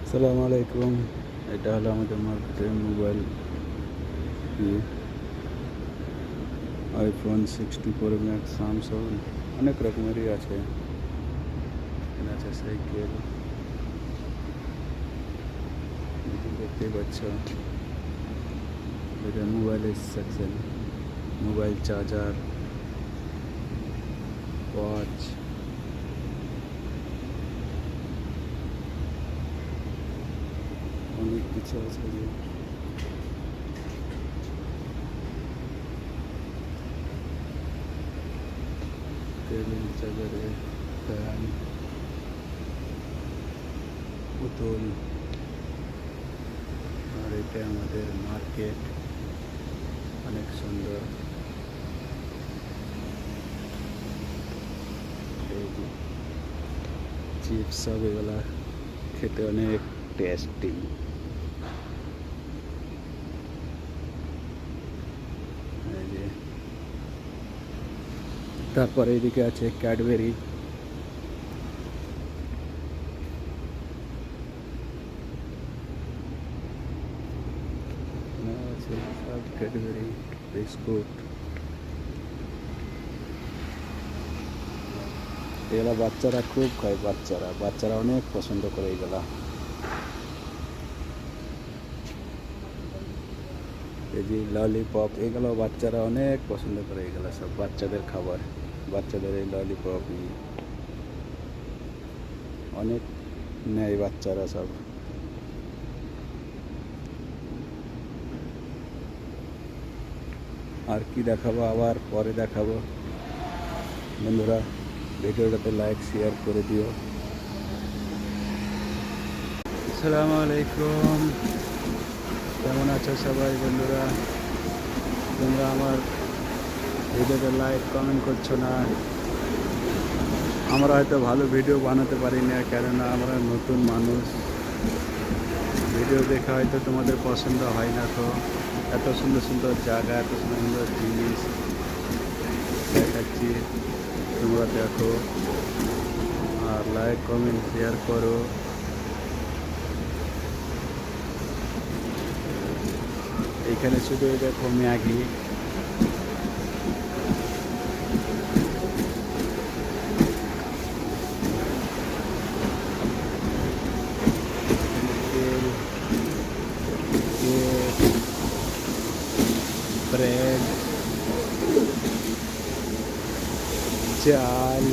আসসালামু আলাইকুম। এটা হলো আমাদের মার্কেটের মোবাইল আইফোন 64 ম্যাক্স, স্যামসাং অনেক রকমেরই আছে। এখানে আছে সাইকেল, দেখতেই পাচ্ছ। এটা মোবাইলের সেকশন, মোবাইল চার্জার, ওয়াচ, অনেক কিছু আছে। টেবিল, চার্জারে ফ্যান, বোতল। আর এটা আমাদের মার্কেট, অনেক সুন্দর। এই যে চিপস, সব এগুলা খেতে অনেক টেস্টি। এই যে তারপরে এদিকে আছে ক্যাডবেরি, আছে সব ক্যাডবেরি বিস্কুট। এগুলা বাচ্চারা খুব খায়, বাচ্চারা অনেক পছন্দ করে এগুলা। এই যে ললিপপ, এগুলো বাচ্চারা অনেক পছন্দ করে। এগুলা সব বাচ্চাদের খাবার, বাচ্চাদের এই ললিপপ অনেক নেয় বাচ্চারা সব। আর কি দেখাবো, আবার পরে দেখাবো। বন্ধুরা, ভিডিওটাতে লাইক শেয়ার করে দিও। আসসালামু আলাইকুম, কেমন আছো সবাই? বন্ধুরা, তোমরা আমার ভিডিওতে লাইক কমেন্ট করছো না। আমরা হয়তো ভালো ভিডিও বানাতে পারি না, কেননা আমরা নতুন মানুষ। ভিডিও দেখা হয়তো তোমাদের পছন্দ হয় না। তো এত সুন্দর সুন্দর জায়গা, এত সুন্দর সুন্দর জিনিস দেখাচ্ছি, তোমরা দেখো আর লাইক কমেন্ট শেয়ার করো। এইখানে শুধু দেখো ম্যাগি, তেল, কেক, ব্রেড, চাল।